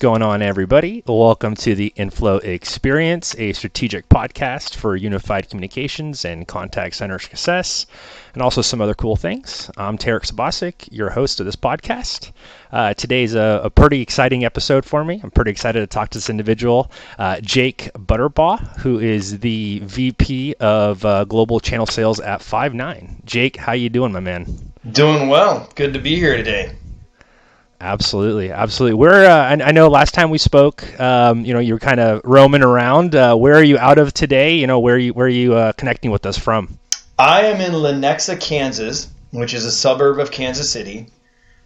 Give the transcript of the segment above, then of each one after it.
going on, everybody? Welcome to the Inflow Experience, a strategic podcast for unified communications and contact center success, and also some other cool things. I'm Tarek Sabasic, your host of this podcast. Today's a pretty exciting episode for me. I'm pretty excited to talk to this individual, Jake Butterbaugh, who is the VP of Global Channel Sales at Five9. Jake, how you doing, my man? Doing well. Good to be here today. Absolutely. We're I know last time we spoke, you were kind of roaming around. Where are you out of today? Where are you connecting with us from? I am in Lenexa, Kansas, which is a suburb of Kansas City.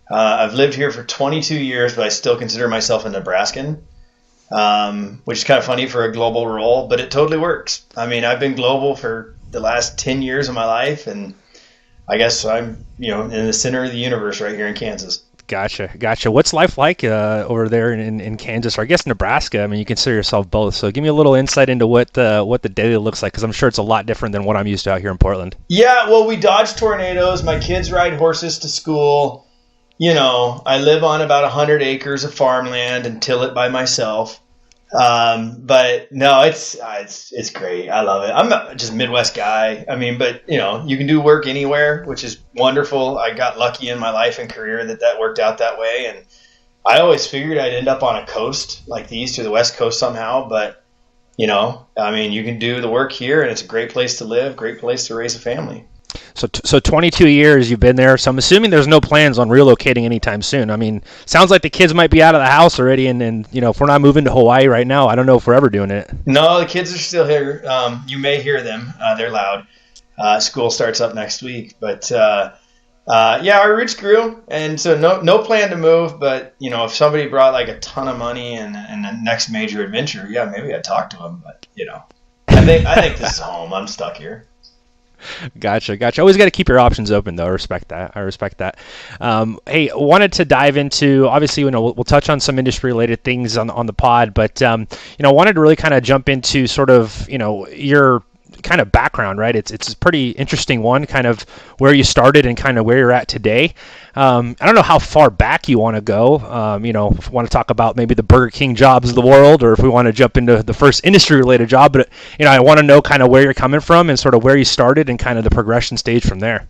I've lived here for 22 years, but I still consider myself a Nebraskan, which is kind of funny for a global role, but it totally works. I mean, I've been global for the last 10 years of my life, and I guess I'm, in the center of the universe right here in Kansas. Gotcha. What's life like over there in Kansas, or I guess Nebraska? I mean, you consider yourself both. So give me a little insight into what the daily looks like, because I'm sure it's a lot different than what I'm used to out here in Portland. Yeah, well, we dodge tornadoes. My kids ride horses to school. I live on about 100 acres of farmland and till it by myself. But no, it's great. I love it. I'm just a Midwest guy. I mean, but you can do work anywhere, which is wonderful. I got lucky in my life and career that worked out that way. And I always figured I'd end up on a coast like the East or the West Coast somehow. But, I mean, you can do the work here, and it's a great place to live, great place to raise a family. So 22 years you've been there, so I'm assuming there's no plans on relocating anytime soon. I mean, sounds like the kids might be out of the house already, and if we're not moving to Hawaii right now, I don't know if we're ever doing it. No, the kids are still here. You may hear them. They're loud. School starts up next week. But, our roots grew, and so no plan to move. But, if somebody brought like a ton of money and the next major adventure, yeah, maybe I'd talk to them. But, I think this is home. I'm stuck here. Gotcha. Always got to keep your options open, though. I respect that. Hey, wanted to dive into, obviously, we'll touch on some industry-related things on the pod, but, wanted to really kind of jump into sort of, your kind of background, right? It's a pretty interesting one, kind of where you started and kind of where you're at today. I don't know how far back you want to go. If you want to talk about maybe the Burger King jobs of the world, or if we want to jump into the first industry-related job. But I want to know kind of where you're coming from and sort of where you started and kind of the progression stage from there.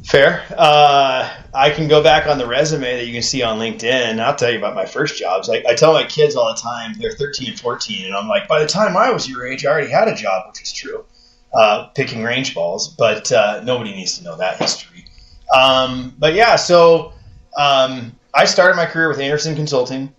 Fair. I can go back on the resume that you can see on LinkedIn. I'll tell you about my first jobs. I tell my kids all the time, they're 13 and 14, and I'm like, by the time I was your age, I already had a job, which is true, picking range balls, but nobody needs to know that history. So I started my career with Anderson Consulting,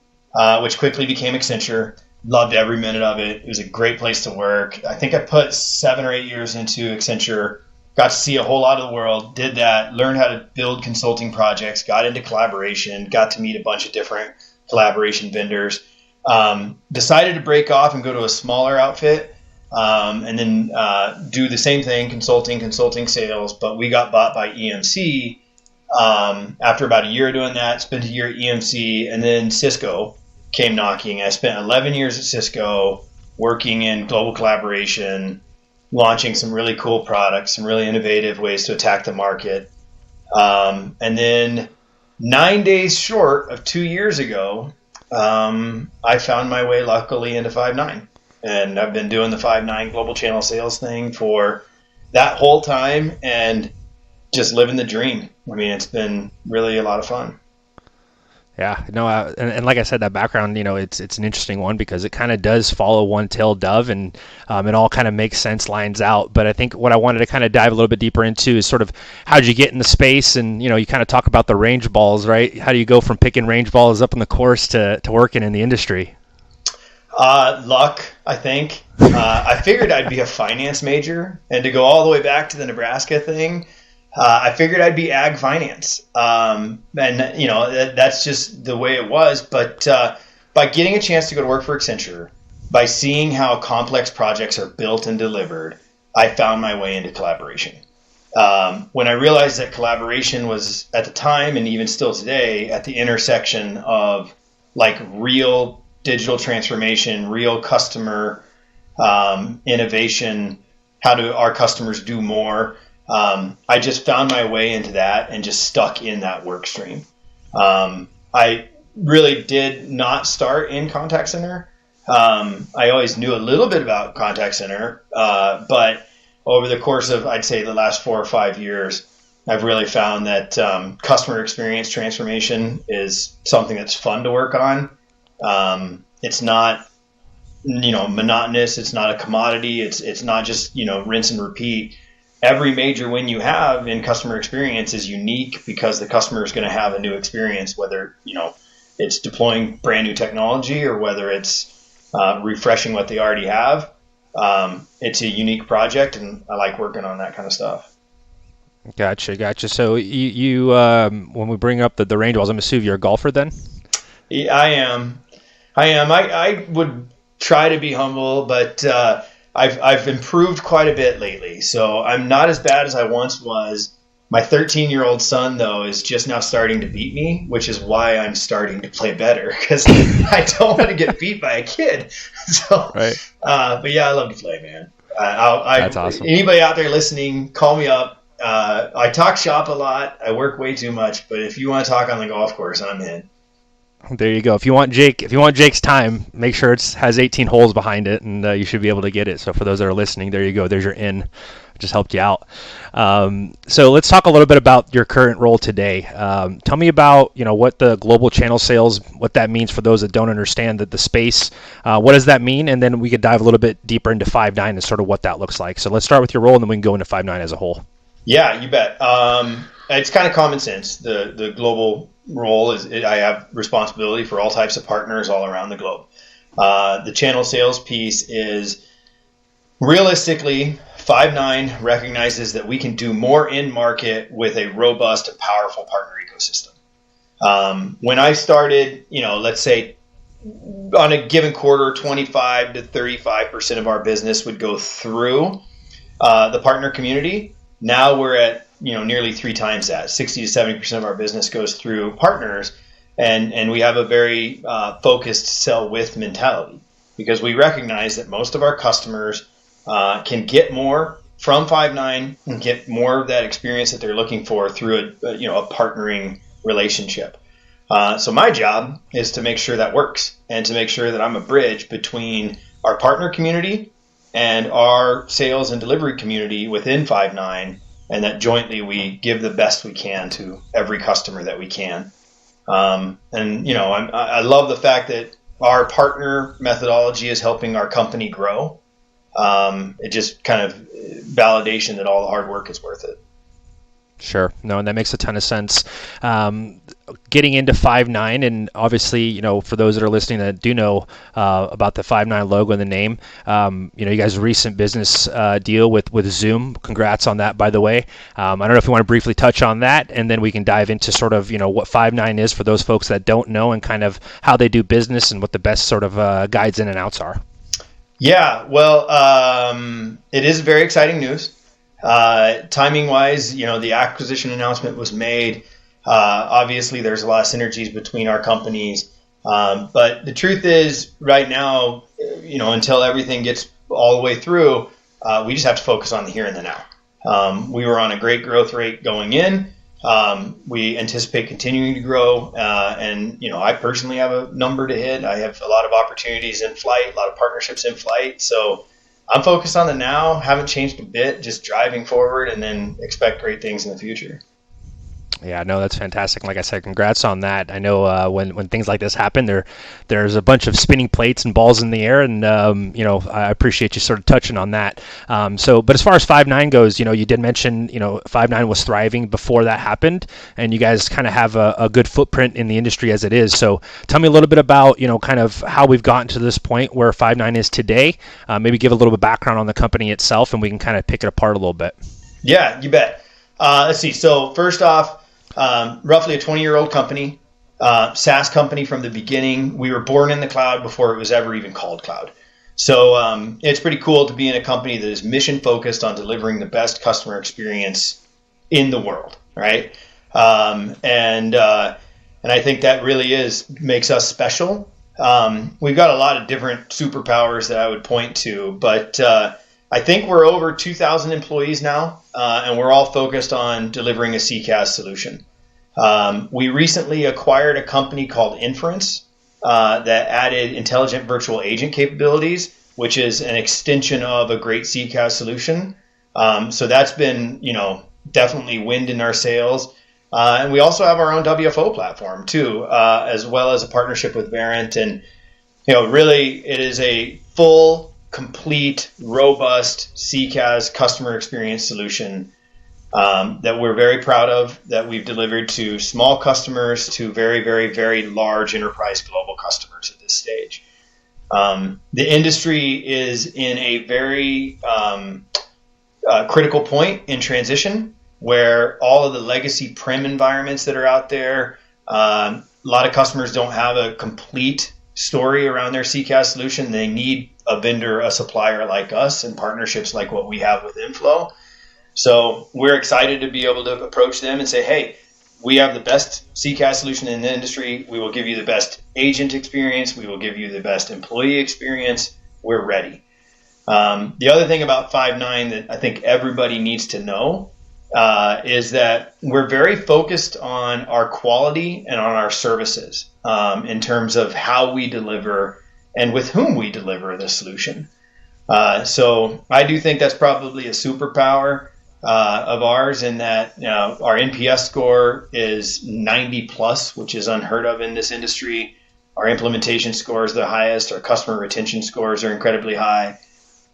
which quickly became Accenture. Loved every minute of it. It was a great place to work. I think I put 7 or 8 years into Accenture. Got to see a whole lot of the world, did that, learned how to build consulting projects, got into collaboration, got to meet a bunch of different collaboration vendors, decided to break off and go to a smaller outfit, and then do the same thing, consulting sales, but we got bought by EMC. After about a year doing that, spent a year at EMC, and then Cisco came knocking. I spent 11 years at Cisco working in global collaboration, launching some really cool products, some really innovative ways to attack the market. And then 9 days short of 2 years ago, I found my way luckily into Five9. And I've been doing the Five9 global channel sales thing for that whole time and just living the dream. I mean, it's been really a lot of fun. Yeah, no, and like I said, that background, it's an interesting one because it kind of does follow one-tailed dove, and it all kind of makes sense, lines out. But I think what I wanted to kind of dive a little bit deeper into is sort of how'd you get in the space, and you kind of talk about the range balls, right? How do you go from picking range balls up in the course to working in the industry? Luck, I think. I figured I'd be a finance major, and to go all the way back to the Nebraska thing, I figured I'd be ag finance. And that's just the way it was. But by getting a chance to go to work for Accenture, by seeing how complex projects are built and delivered, I found my way into collaboration. When I realized that collaboration was, at the time and even still today, at the intersection of like real digital transformation, real customer innovation, how do our customers do more? I just found my way into that and just stuck in that work stream. I really did not start in contact center. I always knew a little bit about contact center, but over the course of, I'd say, the last 4 or 5 years, I've really found that customer experience transformation is something that's fun to work on. It's not, monotonous. It's not a commodity. It's not just, rinse and repeat. Every major win you have in customer experience is unique because the customer is going to have a new experience, whether, it's deploying brand new technology or whether it's refreshing what they already have. It's a unique project, and I like working on that kind of stuff. Gotcha. So you when we bring up the range walls, I'm assuming you're a golfer then? Yeah, I am. I would try to be humble, but I've improved quite a bit lately. So I'm not as bad as I once was. My 13-year-old son, though, is just now starting to beat me, which is why I'm starting to play better, because I don't want to get beat by a kid. So, right. But yeah, I love to play, man. That's awesome. Anybody out there listening, call me up. I talk shop a lot. I work way too much, but if you want to talk on the golf course, I'm in. There you go. If you want Jake's time, make sure it has 18 holes behind it, and you should be able to get it. So for those that are listening, there you go. There's your in. Just helped you out. So let's talk a little bit about your current role today. Tell me about what the global channel sales, what that means for those that don't understand the space. What does that mean? And then we could dive a little bit deeper into Five9 and sort of what that looks like. So let's start with your role, and then we can go into Five9 as a whole. Yeah, you bet. It's kind of common sense. The global role is I have responsibility for all types of partners all around the globe. The channel sales piece is realistically, Five9 recognizes that we can do more in market with a robust and powerful partner ecosystem. When I started, let's say on a given quarter, 25 to 35% of our business would go through the partner community. Now we're at nearly 3 times that. 60 to 70% of our business goes through partners, and we have a very focused sell with mentality, because we recognize that most of our customers can get more from Five9 and get more of that experience that they're looking for through a partnering relationship. So my job is to make sure that works, and to make sure that I'm a bridge between our partner community and our sales and delivery community within Five9, and that jointly we give the best we can to every customer that we can. I love the fact that our partner methodology is helping our company grow. It just kind of validation that all the hard work is worth it. Sure. No, and that makes a ton of sense. Getting into Five9, and obviously, for those that are listening that do know about the Five9 logo and the name, you guys' recent business deal with Zoom. Congrats on that, by the way. I don't know if you want to briefly touch on that, and then we can dive into sort of, what Five9 is for those folks that don't know, and kind of how they do business and what the best sort of guides in and outs are. Yeah, well, it is very exciting news. Timing wise, the acquisition announcement was made. Obviously, there's a lot of synergies between our companies. But the truth is, right now, until everything gets all the way through, we just have to focus on the here and the now. We were on a great growth rate going in. We anticipate continuing to grow. And I personally have a number to hit. I have a lot of opportunities in flight, a lot of partnerships in flight. So I'm focused on the now, haven't changed a bit, just driving forward, and then expect great things in the future. Yeah, no, that's fantastic. Like I said, congrats on that. I know when things like this happen, there's a bunch of spinning plates and balls in the air, and I appreciate you sort of touching on that. But as far as Five9 goes, you did mention Five9 was thriving before that happened, and you guys kind of have a good footprint in the industry as it is. So tell me a little bit about kind of how we've gotten to this point where Five9 is today. Maybe give a little bit of background on the company itself, and we can kind of pick it apart a little bit. Yeah, you bet. Let's see. So first off, roughly a 20-year-old company, SaaS company from the beginning. We were born in the cloud before it was ever even called cloud. So it's pretty cool to be in a company that is mission focused on delivering the best customer experience in the world, right? And I think that really makes us special. We've got a lot of different superpowers that I would point to, but I think we're over 2,000 employees now, and we're all focused on delivering a CCaaS solution. We recently acquired a company called Inference that added intelligent virtual agent capabilities, which is an extension of a great CCaaS solution. So that's been, definitely wind in our sails. And we also have our own WFO platform too, as well as a partnership with Verint. And, really it is a full, complete, robust CCaaS customer experience solution that we're very proud of, that we've delivered to small customers to very, very, very large enterprise global customers at this stage. The industry is in a very critical point in transition where all of the legacy prem environments that are out there, a lot of customers don't have a complete story around their CCaaS solution. They need a vendor, a supplier like us, and partnerships like what we have with Inflow. So we're excited to be able to approach them and say, hey, we have the best CCaaS solution in the industry. We will give you the best agent experience. We will give you the best employee experience. We're ready. The other thing about Five9 that I think everybody needs to know is that we're very focused on our quality and on our services in terms of how we deliver and with whom we deliver the solution. So I do think that's probably a superpower of ours in that our NPS score is 90 plus, which is unheard of in this industry. Our implementation score is the highest. Our customer retention scores are incredibly high.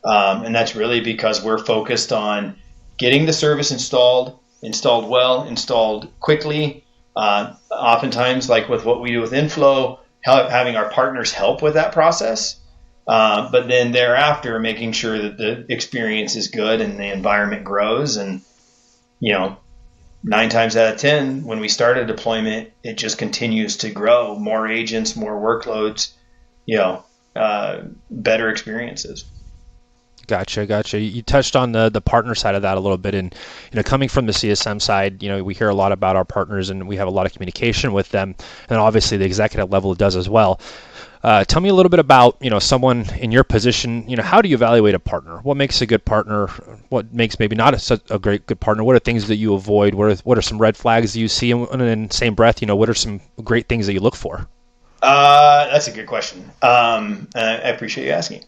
And that's really because we're focused on getting the service installed well, installed quickly. Oftentimes, like with what we do with Inflow, having our partners help with that process. But then thereafter, making sure that the experience is good and the environment grows. And, 9 times out of 10, when we start a deployment, it just continues to grow. More agents, more workloads, better experiences. Gotcha. You touched on the partner side of that a little bit, and coming from the CSM side, we hear a lot about our partners, and we have a lot of communication with them, and obviously the executive level does as well. Tell me a little bit about someone in your position. How do you evaluate a partner? What makes a good partner? What makes maybe not a good partner? What are things that you avoid? What are some red flags you see? And in the same breath, what are some great things that you look for? That's a good question. I appreciate you asking.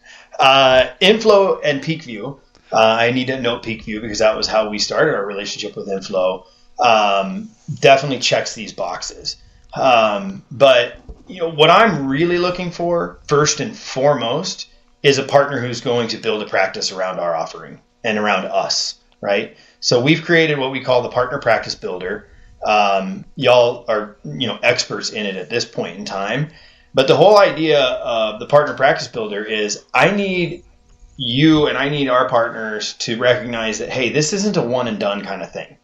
Inflow and PeakView. I need to note PeakView because that was how we started our relationship with Inflow. Definitely checks these boxes. But what I'm really looking for first and foremost is a partner who's going to build a practice around our offering and around us, right? So we've created what we call the Partner Practice Builder. Y'all are experts in it at this point in time, but the whole idea of the Partner Practice Builder is I need you and I need our partners to recognize that, hey, this isn't a one and done kind of thing.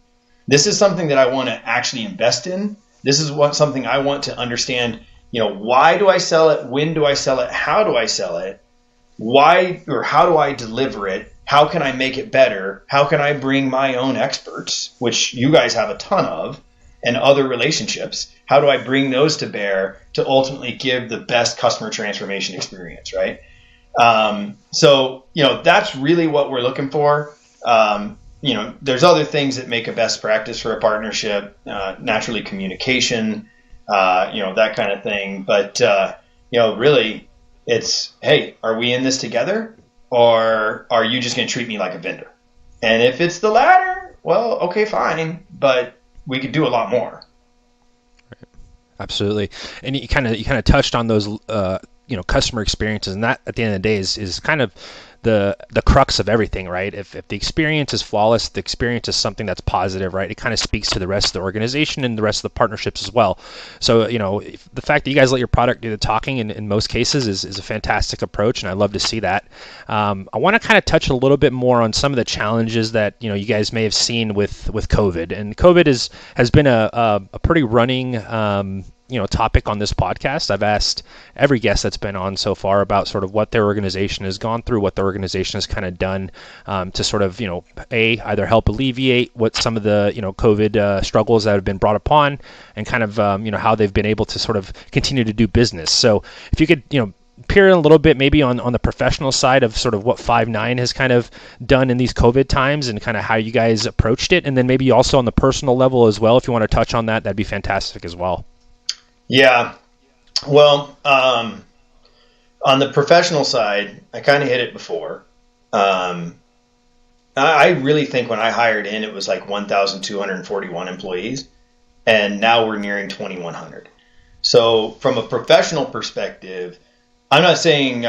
This is something that I want to actually invest in. This is something I want to understand. Why do I sell it? When do I sell it? How do I sell it? Why or how do I deliver it? How can I make it better? How can I bring my own experts, which you guys have a ton of, and other relationships? How do I bring those to bear to ultimately give the best customer transformation experience, right? So that's really what we're looking for. There's other things that make a best practice for a partnership, naturally communication, that kind of thing. But, really it's, hey, are we in this together or are you just going to treat me like a vendor? And if it's the latter, well, okay, fine, but we could do a lot more. Absolutely. And you kind of touched on those, customer experiences, and that at the end of the day is kind of the crux of everything, right? If the experience is flawless, the experience is something that's positive, right? It kind of speaks to the rest of the organization and the rest of the partnerships as well. So, the fact that you guys let your product do the talking in most cases is a fantastic approach, and I love to see that. I want to kind of touch a little bit more on some of the challenges that you guys may have seen with COVID, and COVID has been a pretty running topic on this podcast. I've asked every guest that's been on so far about sort of what their organization has gone through, what their organization has kind of done to sort of, either help alleviate what some of the, COVID struggles that have been brought upon, and kind of, how they've been able to sort of continue to do business. So if you could, peer in a little bit maybe on the professional side of sort of what Five9 has kind of done in these COVID times and kind of how you guys approached it, and then maybe also on the personal level as well. If you want to touch on that, that'd be fantastic as well. Yeah. Well, on the professional side, I kind of hit it before. I really think when I hired in, it was like 1,241 employees, and now we're nearing 2,100. So from a professional perspective, I'm not saying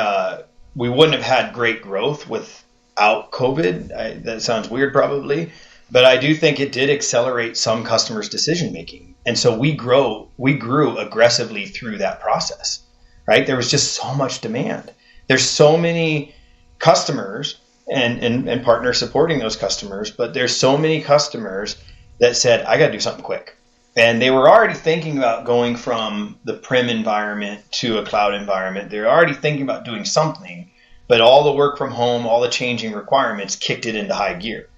we wouldn't have had great growth without COVID. That sounds weird probably, but I do think it did accelerate some customers' decision making. And so we grew aggressively through that process, right? There was just so much demand. There's so many customers and partners supporting those customers, but there's so many customers that said, I got to do something quick. And they were already thinking about going from the prim environment to a cloud environment. They're already thinking about doing something, but all the work from home, all the changing requirements kicked it into high gear.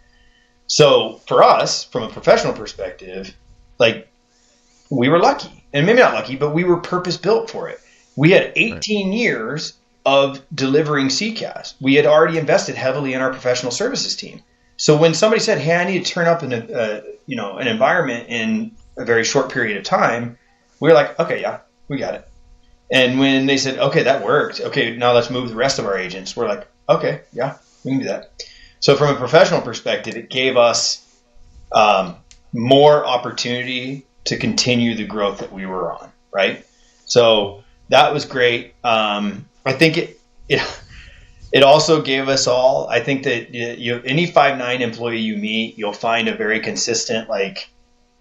So for us, from a professional perspective, like we were lucky, and maybe not lucky, but we were purpose built for it. We had 18 years of delivering CCaaS. We had already invested heavily in our professional services team. So when somebody said, "Hey, I need to turn up an environment in a very short period of time," we were like, "Okay, yeah, we got it." And when they said, "Okay, that worked. Okay, now let's move the rest of our agents," we're like, "Okay, yeah, we can do that." So from a professional perspective, it gave us more opportunity to continue the growth that we were on, right? So that was great. I think it also gave us all. I think that any Five9 employee you meet, you'll find a very consistent, like,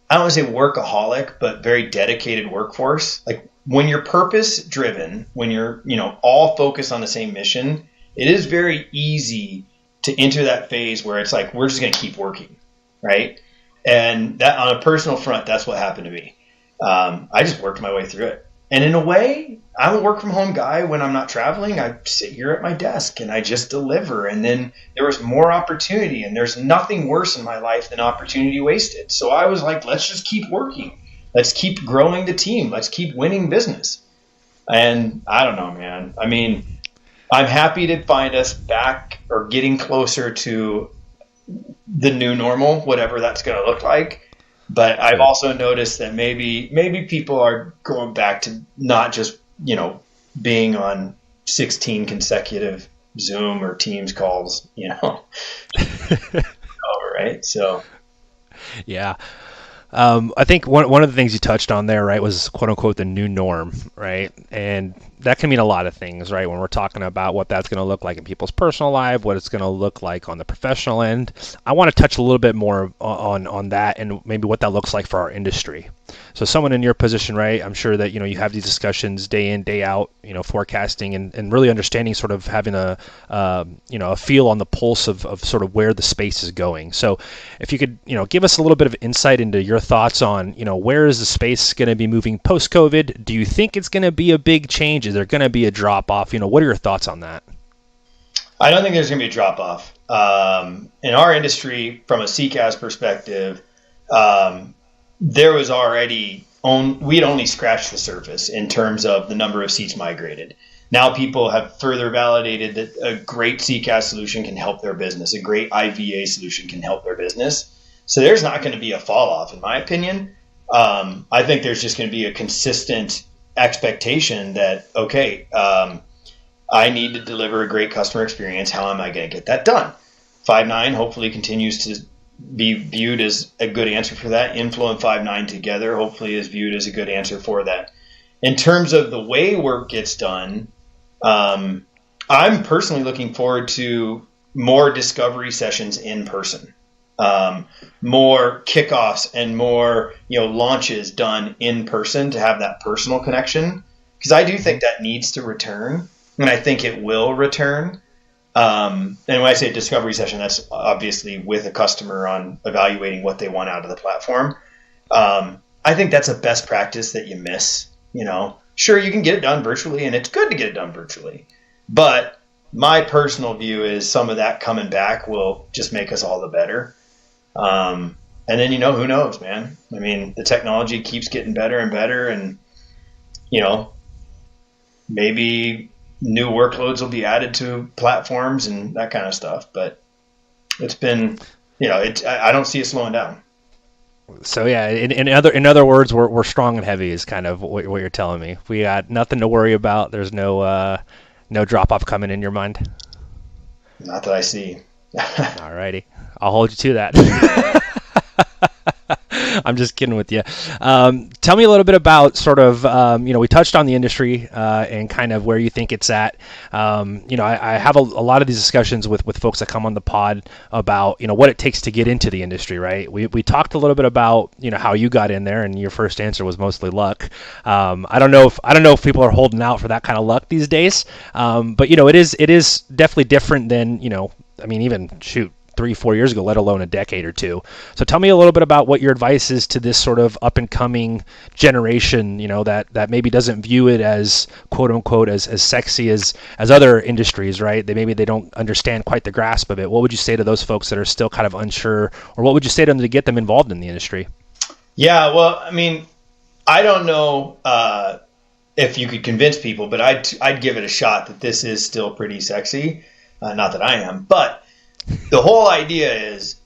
I don't want to say workaholic, but very dedicated workforce. Like when you're purpose driven, when you're all focused on the same mission, it is very easy to enter that phase where it's like we're just going to keep working, right? And that on a personal front, that's what happened to me. I just worked my way through it. And in a way, I'm a work from home guy. When I'm not traveling, I sit here at my desk and I just deliver. And then there was more opportunity, and there's nothing worse in my life than opportunity wasted. So I was like, let's just keep working. Let's keep growing the team. Let's keep winning business. And I don't know, man. I mean, I'm happy to find us back or getting closer to the new normal, whatever that's going to look like. But I've also noticed that maybe people are going back to not just, being on 16 consecutive Zoom or Teams calls, all right. So, Yeah. I think one of the things you touched on there, right, was quote unquote the new norm, right? And that can mean a lot of things, right? When we're talking about what that's going to look like in people's personal life, what it's going to look like on the professional end. I want to touch a little bit more on that and maybe what that looks like for our industry. So someone in your position, right, I'm sure that, you have these discussions day in, day out, forecasting and really understanding, sort of having a feel on the pulse of sort of where the space is going. So if you could, give us a little bit of insight into your thoughts on, where is the space going to be moving post-COVID? Do you think it's going to be a big change? Is there going to be a drop-off? What are your thoughts on that? I don't think there's going to be a drop-off. In our industry, from a CCaaS perspective, there was already we'd only scratched the surface in terms of the number of seats migrated. Now people have further validated that a great CCaaS solution can help their business. A great IVA solution can help their business. So there's not going to be a fall off, in my opinion. I think there's just going to be a consistent expectation that, okay, I need to deliver a great customer experience. How am I going to get that done? Five9 hopefully continues to be viewed as a good answer for that. Inflow and Five9 together hopefully is viewed as a good answer for that. In terms of the way work gets done, I'm personally looking forward to more discovery sessions in person, more kickoffs and more launches done in person to have that personal connection, because I do think that needs to return, and I think it will return. And when I say discovery session, that's obviously with a customer on evaluating what they want out of the platform. I think that's a best practice that you miss. Sure, you can get it done virtually, and it's good to get it done virtually. But my personal view is some of that coming back will just make us all the better. And then, who knows, man? I mean, the technology keeps getting better and better, and, maybe new workloads will be added to platforms and that kind of stuff. But it's been, I don't see it slowing down. So yeah, in other words, we're strong and heavy is kind of what you're telling me. We got nothing to worry about. There's no drop off coming in your mind. Not that I see. Alrighty, I'll hold you to that. I'm just kidding with you. Tell me a little bit about sort of, we touched on the industry and kind of where you think it's at. I have a lot of these discussions with folks that come on the pod about, what it takes to get into the industry, right? We talked a little bit about, how you got in there, and your first answer was mostly luck. I don't know if people are holding out for that kind of luck these days, but it is definitely different than, even 3-4 years ago, let alone a decade or two. So tell me a little bit about what your advice is to this sort of up and coming generation, that maybe doesn't view it as quote unquote as sexy as other industries, right? They don't understand quite the grasp of it. What would you say to those folks that are still kind of unsure, or what would you say to them to get them involved in the industry? Yeah, well, I don't know if you could convince people, but I'd give it a shot that this is still pretty sexy. Not that I am, but the whole idea is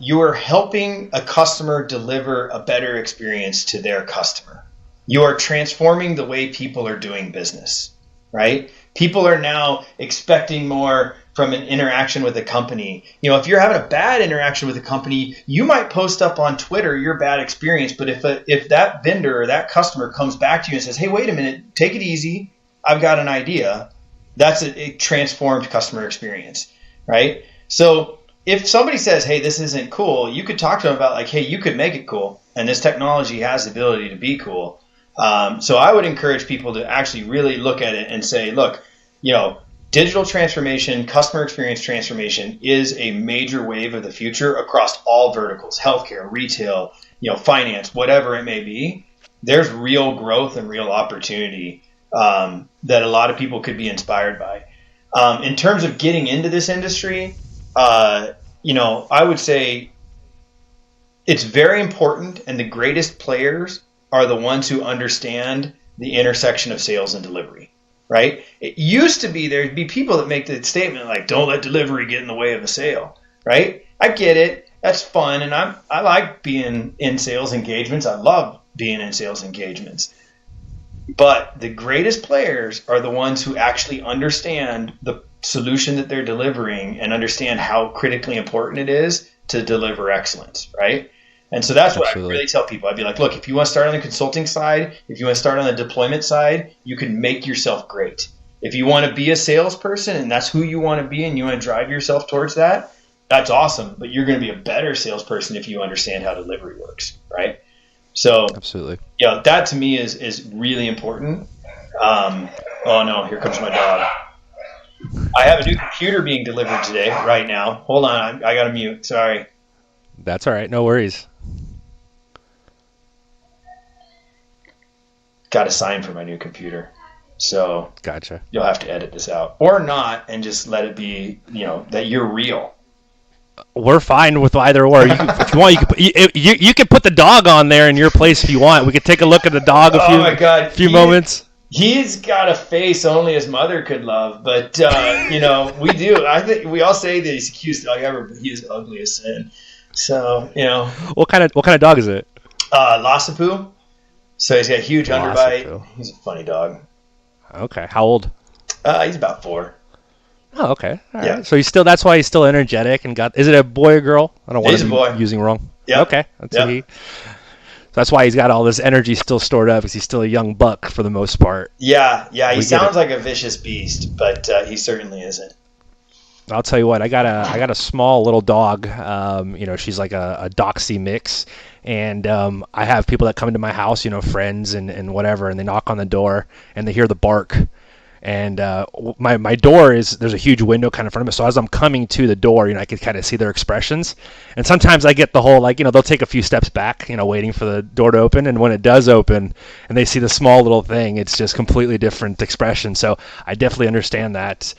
you are helping a customer deliver a better experience to their customer. You are transforming the way people are doing business, right? People are now expecting more from an interaction with a company. If you're having a bad interaction with a company, you might post up on Twitter your bad experience, but if that vendor or that customer comes back to you and says, hey, wait a minute, take it easy, I've got an idea, that's a transformed customer experience, right? So if somebody says, hey, this isn't cool, you could talk to them about hey, you could make it cool. And this technology has the ability to be cool. So I would encourage people to actually really look at it and say, look, digital transformation, customer experience transformation is a major wave of the future across all verticals, healthcare, retail, finance, whatever it may be. There's real growth and real opportunity that a lot of people could be inspired by. In terms of getting into this industry, I would say it's very important, and the greatest players are the ones who understand the intersection of sales and delivery, right? It used to be there'd be people that make the statement like, don't let delivery get in the way of a sale, right? I get it. That's fun. And I like being in sales engagements. I love being in sales engagements. But the greatest players are the ones who actually understand the solution that they're delivering and understand how critically important it is to deliver excellence, right? And so that's what I really tell people. I'd be like, look, if you want to start on the consulting side, if you want to start on the deployment side, you can make yourself great. If you want to be a salesperson and that's who you want to be and you want to drive yourself towards that, that's awesome. But you're going to be a better salesperson if you understand how delivery works, right? So absolutely, that to me is really important. Oh no, here comes my dog. I have a new computer being delivered today, right now. Hold on, I got to mute. Sorry. That's all right. No worries. Got to sign for my new computer. So gotcha. You'll have to edit this out or not and just let it be, that you're real. We're fine with either or. If you want, you can put the dog on there in your place if you want. We could take a look at the dog a few moments. He's got a face only his mother could love, but we do. I think we all say that he's the cutest dog ever, but he is ugly as sin. So what kind of dog is it? Lhasa. So he's got a huge underbite. He's a funny dog. Okay, how old? He's about 4. Oh, okay. All right. So that's why he's still energetic and is it a boy or girl? I don't want to be using wrong. Yeah. Okay. That's why he's got all this energy still stored up because he's still a young buck for the most part. Yeah. He sounds like a vicious beast, but he certainly isn't. I'll tell you what, I got a small little dog. She's like a Doxy mix, and I have people that come into my house, friends and whatever, and they knock on the door and they hear the bark. And my door there's a huge window kind of in front of me. So as I'm coming to the door, I can kind of see their expressions. And sometimes I get the whole, they'll take a few steps back, waiting for the door to open. And when it does open and they see the small little thing, it's just completely different expression. So I definitely understand that.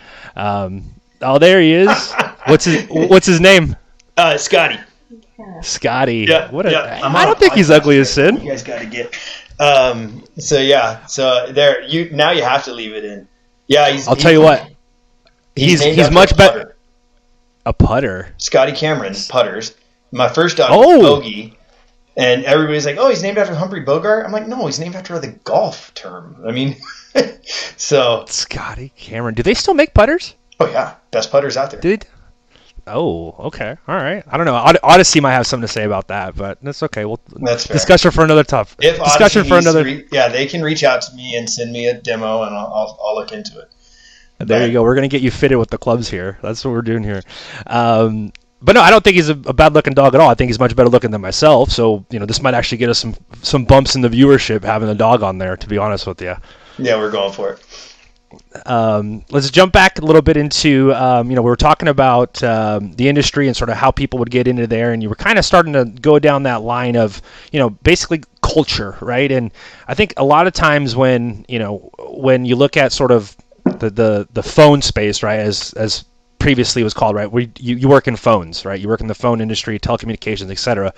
Oh, there he is. What's his name? Scotty. Scotty. Yeah. I don't think he's ugly as sin. You guys got to get. So there, now you have to leave it in. Yeah, I'll tell you what, named he's after a much better. putter. A putter. Scotty Cameron putters. My first dog was Oh, Bogey, and everybody's like, "Oh, he's named after Humphrey Bogart." I'm like, "No, he's named after the golf term." I mean, so. Scotty Cameron. Do they still make putters? Oh yeah, best putters out there. Did? Oh, okay. All right. I don't know. Odyssey might have something to say about that, but that's okay. We'll That's fair. discussion for another topic. If Discussion Odyssey for needs to another. yeah, they can reach out to me and send me a demo, and I'll look into it. There you go. We're gonna get you fitted with the clubs here. That's what we're doing here. But no, I don't think he's a bad-looking dog at all. I think he's much better looking than myself. So this might actually get us some bumps in the viewership having a dog on there. To be honest with you. Yeah, we're going for it. Let's jump back a little bit into, we were talking about the industry and sort of how people would get into there, and you were kind of starting to go down that line of, basically culture, right? And I think a lot of times when you look at sort of the phone space, right, as previously was called, right, where you work in phones, right? You work in the phone industry, telecommunications, etc.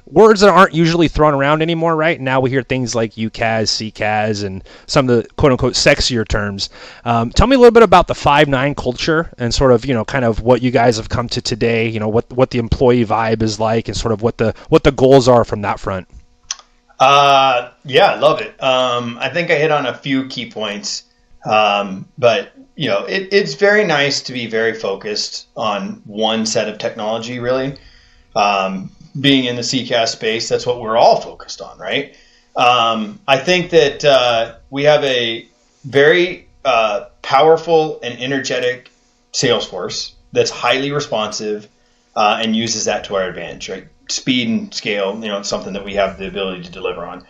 Words that aren't usually thrown around anymore, right? Now we hear things like UCAS, CCAS, and some of the quote-unquote sexier terms. Tell me a little bit about the Five9 culture and sort of, kind of what you guys have come to today, what the employee vibe is like and sort of what the goals are from that front. Yeah, I love it. I think I hit on a few key points, but it's very nice to be very focused on one set of technology, really. Being in the CCAS space, that's what we're all focused on, right? I think that we have a very powerful and energetic sales force that's highly responsive and uses that to our advantage, right? Speed and scale, it's something that we have the ability to deliver on.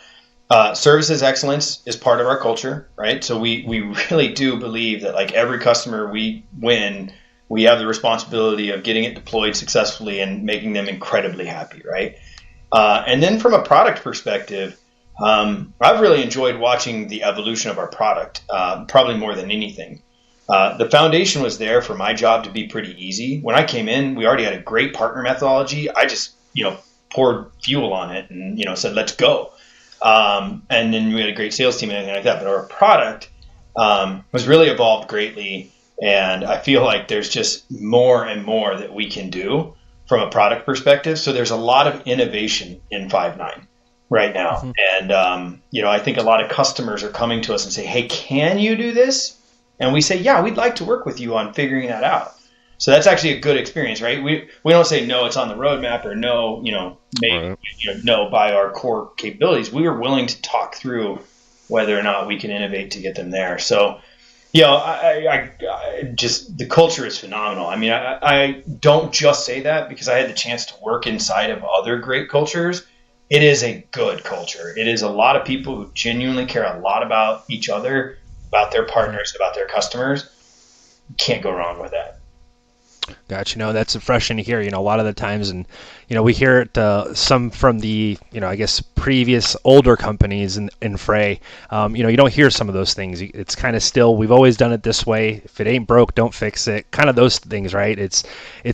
Services excellence is part of our culture, right? So we really do believe that like every customer we win, we have the responsibility of getting it deployed successfully and making them incredibly happy, right? And then from a product perspective, I've really enjoyed watching the evolution of our product, probably more than anything. The foundation was there for my job to be pretty easy. When I came in, we already had a great partner methodology. I just, poured fuel on it and, said, let's go. And then we had a great sales team and everything like that. But our product was really evolved greatly. And I feel like there's just more and more that we can do from a product perspective. So there's a lot of innovation in Five9 right now. Mm-hmm. And, I think a lot of customers are coming to us and say, hey, can you do this? And we say, yeah, we'd like to work with you on figuring that out. So that's actually a good experience, right? We don't say, no, it's on the roadmap or no, no by our core capabilities. We were willing to talk through whether or not we can innovate to get them there. So, I just, the culture is phenomenal. I mean, I don't just say that because I had the chance to work inside of other great cultures. It is a good culture. It is a lot of people who genuinely care a lot about each other, about their partners, about their customers. You can't go wrong with that. Gotcha. No, that's refreshing to hear. A lot of the times, and we hear it some from the I guess previous older companies in Fray. You don't hear some of those things. It's kind of still, we've always done it this way. If it ain't broke, don't fix it. Kind of those things, right? It's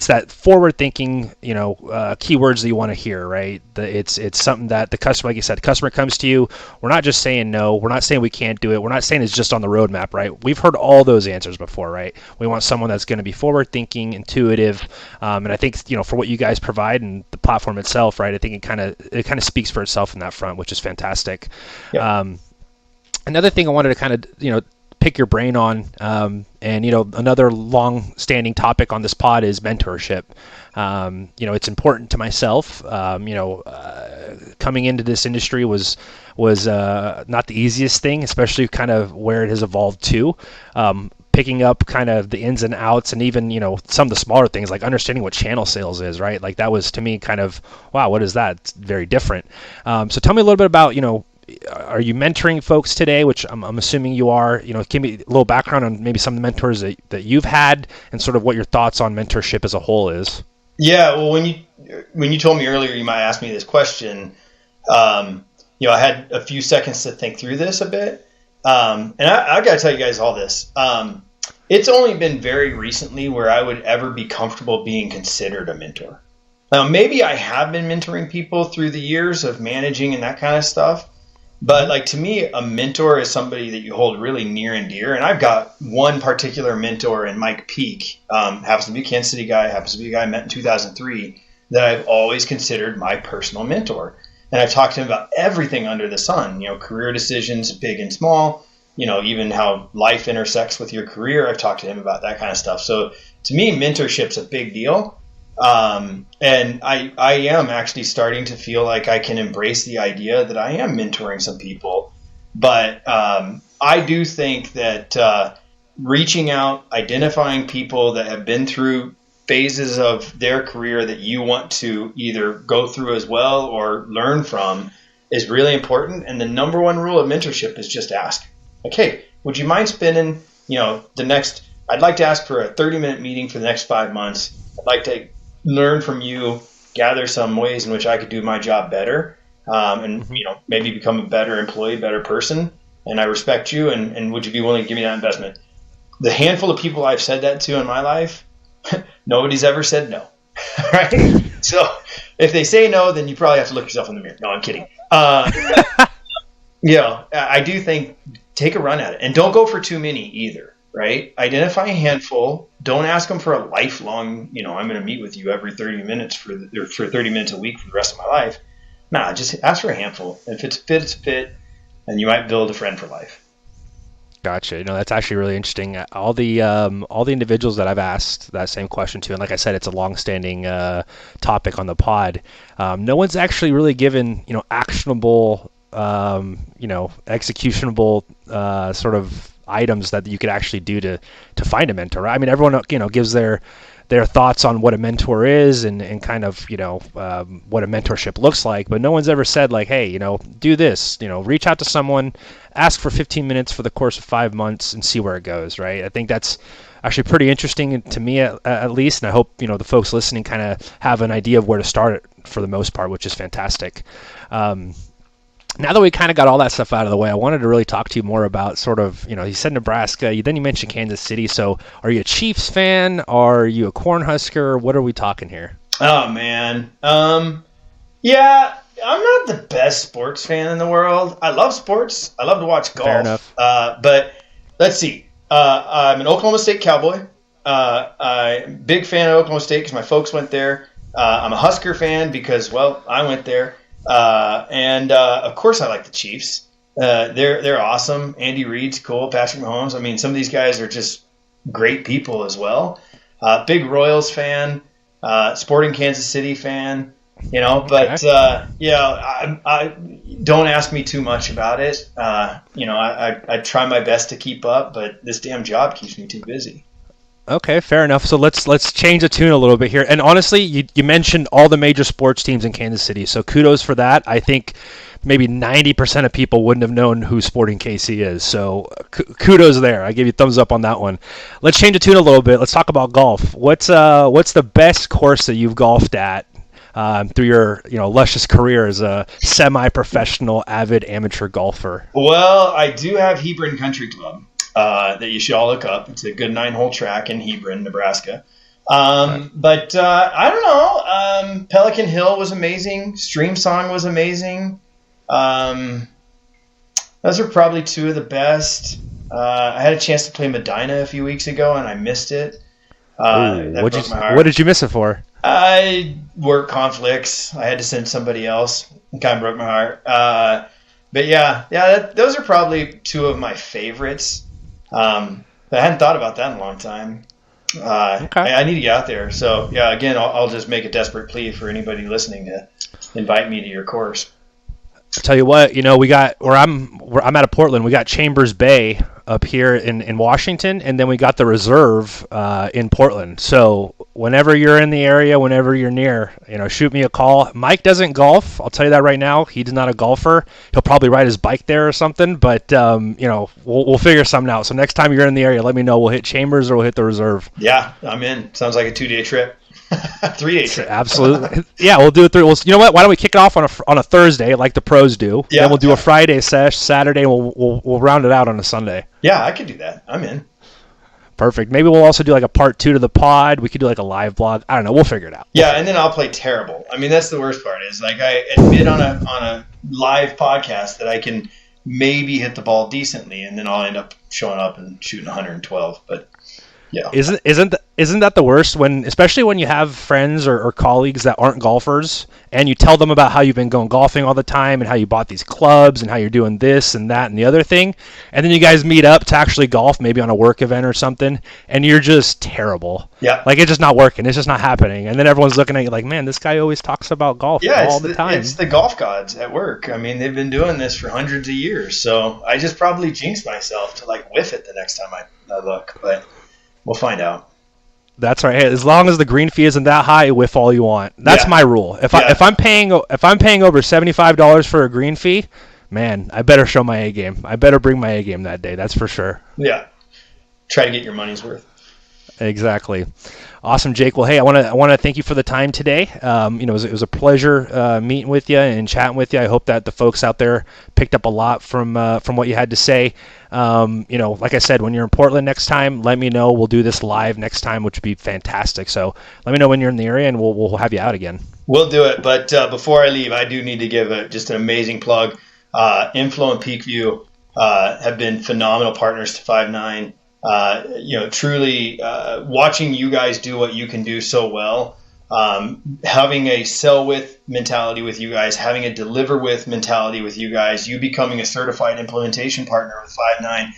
that forward thinking, keywords that you want to hear, right? It's something that the customer, like you said, the customer comes to you. We're not just saying no. We're not saying we can't do it. We're not saying it's just on the roadmap, right? We've heard all those answers before, right? We want someone that's going to be forward thinking, intuitive, and I think for what you guys provide and the platform itself, right? I think it kind of speaks for itself in that front, which is fantastic. Yep. Another thing I wanted to kind of pick your brain on, and another long-standing topic on this pod is mentorship. It's important to myself. Coming into this industry was not the easiest thing, especially kind of where it has evolved to. Picking up kind of the ins and outs and even, some of the smaller things like understanding what channel sales is, right? Like that was to me kind of, wow, what is that? It's very different. So tell me a little bit about, are you mentoring folks today, which I'm assuming you are, give me a little background on maybe some of the mentors that you've had and sort of what your thoughts on mentorship as a whole is. Yeah. Well, when you told me earlier, you might ask me this question, I had a few seconds to think through this a bit. And I got to tell you guys all this. It's only been very recently where I would ever be comfortable being considered a mentor. Now, maybe I have been mentoring people through the years of managing and that kind of stuff, But like to me, a mentor is somebody that you hold really near and dear. And I've got one particular mentor in Mike Peak, happens to be a Kansas City guy, happens to be a guy I met in 2003 that I've always considered my personal mentor. And I've talked to him about everything under the sun, career decisions, big and small, even how life intersects with your career. I've talked to him about that kind of stuff. So to me, mentorship's a big deal. And I am actually starting to feel like I can embrace the idea that I am mentoring some people. But I do think that reaching out, identifying people that have been through phases of their career that you want to either go through as well or learn from is really important. And the number one rule of mentorship is just ask. Like, hey, would you mind spending, I'd like to ask for a 30-minute meeting for the next 5 months. I'd like to learn from you, gather some ways in which I could do my job better, and maybe become a better employee, better person. And I respect you, and would you be willing to give me that investment? The handful of people I've said that to in my life, nobody's ever said no. Right? So if they say no, then you probably have to look yourself in the mirror. No, I'm kidding. I do think take a run at it, and don't go for too many either. Right? Identify a handful. Don't ask them for a lifelong, I'm going to meet with you every 30 minutes for 30 minutes a week for the rest of my life. Nah, just ask for a handful. If it's a fit, and you might build a friend for life. Gotcha. That's actually really interesting. All the individuals that I've asked that same question to, and like I said, it's a long-standing topic on the pod. No one's actually really given, actionable, executionable sort of items that you could actually do to find a mentor. I mean, everyone gives their thoughts on what a mentor is and kind of what a mentorship looks like, but no one's ever said like, hey, do this, reach out to someone, ask for 15 minutes for the course of 5 months and see where it goes. Right? I think that's actually pretty interesting to me at least, and I hope the folks listening kind of have an idea of where to start it for the most part, which is fantastic. Now that we kind of got all that stuff out of the way, I wanted to really talk to you more about sort of, you said Nebraska, then you mentioned Kansas City. So are you a Chiefs fan? Are you a Cornhusker? What are we talking here? Oh, man. Yeah, I'm not the best sports fan in the world. I love sports. I love to watch golf. Fair enough. But let's see. I'm an Oklahoma State Cowboy. I'm a big fan of Oklahoma State because my folks went there. I'm a Husker fan because, well, I went there. And of course I like the Chiefs. They're awesome. Andy Reid's cool. Patrick Mahomes. I mean, some of these guys are just great people as well. Big Royals fan, Sporting Kansas City fan, but, I don't ask me too much about it. I try my best to keep up, but this damn job keeps me too busy. Okay, fair enough. So let's change the tune a little bit here. And honestly, you mentioned all the major sports teams in Kansas City, so kudos for that. I think maybe 90% of people wouldn't have known who Sporting KC is, so kudos there. I give you a thumbs up on that one. Let's change the tune a little bit. Let's talk about golf. What's the best course that you've golfed at through your luscious career as a semi-professional, avid amateur golfer? Well, I do have Hebron Country Club. That you should all look up. It's a good 9-hole track in Hebron, Nebraska. But I don't know. Pelican Hill was amazing. Stream Song was amazing. Those are probably two of the best. I had a chance to play Medina a few weeks ago, and I missed it. What did you miss it for? Work conflicts. I had to send somebody else. It kind of broke my heart. But those are probably two of my favorites. I hadn't thought about that in a long time. Okay. I need to get out there. So again, I'll just make a desperate plea for anybody listening to invite me to your course. Tell you what, we got where I'm out of Portland. We got Chambers Bay up here in Washington, and then we got the Reserve in Portland. So whenever you're in the area, whenever you're near, shoot me a call. Mike doesn't golf. I'll tell you that right now. He's not a golfer. He'll probably ride his bike there or something. But we'll figure something out. So next time you're in the area, let me know. We'll hit Chambers or we'll hit the Reserve. Yeah, I'm in. Sounds like a 2-day trip. 3-day trip. Absolutely. Yeah, we'll do it through. Well, you know what? Why don't we kick it off on a Thursday like the pros do? Yeah. Then we'll do a Friday sesh, Saturday, and we'll round it out on a Sunday. Yeah, I could do that. I'm in. Perfect. Maybe we'll also do like a part 2 to the pod. We could do like a live blog. I don't know. We'll figure it out. Yeah, and then I'll play terrible. I mean, that's the worst part. Is like I admit on a live podcast that I can maybe hit the ball decently, and then I'll end up showing up and shooting 112. But yeah, Isn't that the worst when, especially when you have friends or colleagues that aren't golfers, and you tell them about how you've been going golfing all the time and how you bought these clubs and how you're doing this and that and the other thing, and then you guys meet up to actually golf, maybe on a work event or something, and you're just terrible. Yeah. Like, it's just not working. It's just not happening. And then everyone's looking at you like, man, this guy always talks about golf all the time. It's the golf gods at work. I mean, they've been doing this for hundreds of years, so I just probably jinxed myself to like whiff it the next time I look, but we'll find out. That's right. Hey, as long as the green fee isn't that high, whiff all you want. That's my rule. If I'm paying over $75 for a green fee, man, I better show my A game. I better bring my A game that day. That's for sure. Yeah. Try to get your money's worth. Exactly. Awesome, Jake. Well, hey, I want to thank you for the time today. It was a pleasure meeting with you and chatting with you. I hope that the folks out there picked up a lot from what you had to say. Like I said, when you're in Portland next time, let me know. We'll do this live next time, which would be fantastic. So let me know when you're in the area, and we'll have you out again. We'll do it. But before I leave, I do need to give just an amazing plug. Inflow and Peakview have been phenomenal partners to Five9. Truly watching you guys do what you can do so well, having a sell with mentality with you guys, having a deliver with mentality with you guys, you becoming a certified implementation partner with Five9.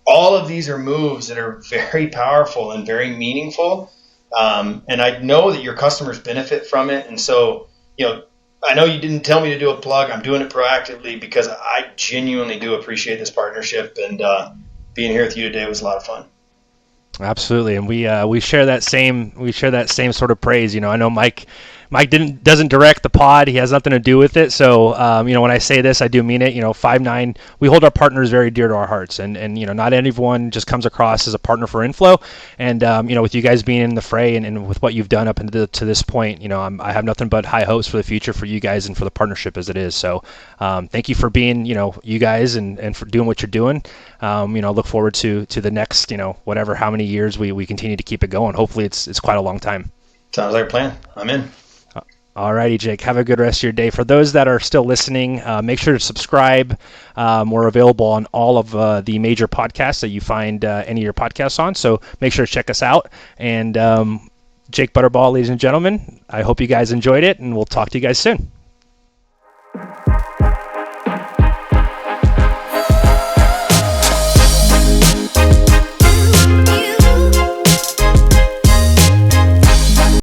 All of these are moves that are very powerful and very meaningful. And I know that your customers benefit from it. And so, I know you didn't tell me to do a plug. I'm doing it proactively because I genuinely do appreciate this partnership, and being here with you today was a lot of fun. Absolutely, and we share that same sort of praise. I know Mike doesn't direct the pod. He has nothing to do with it. So when I say this, I do mean it. Five9, we hold our partners very dear to our hearts, and not everyone just comes across as a partner for Inflow. And with you guys being in the fray and with what you've done up to this point, I have nothing but high hopes for the future for you guys and for the partnership as it is. So thank you for being you guys and for doing what you're doing. Look forward to the next whatever how many years we continue to keep it going. Hopefully it's quite a long time. Sounds like a plan. I'm in. Alrighty, Jake. Have a good rest of your day. For those that are still listening, make sure to subscribe. We're available on all of the major podcasts that you find any of your podcasts on, so make sure to check us out. And Jake Butterbaugh, ladies and gentlemen, I hope you guys enjoyed it, and we'll talk to you guys soon.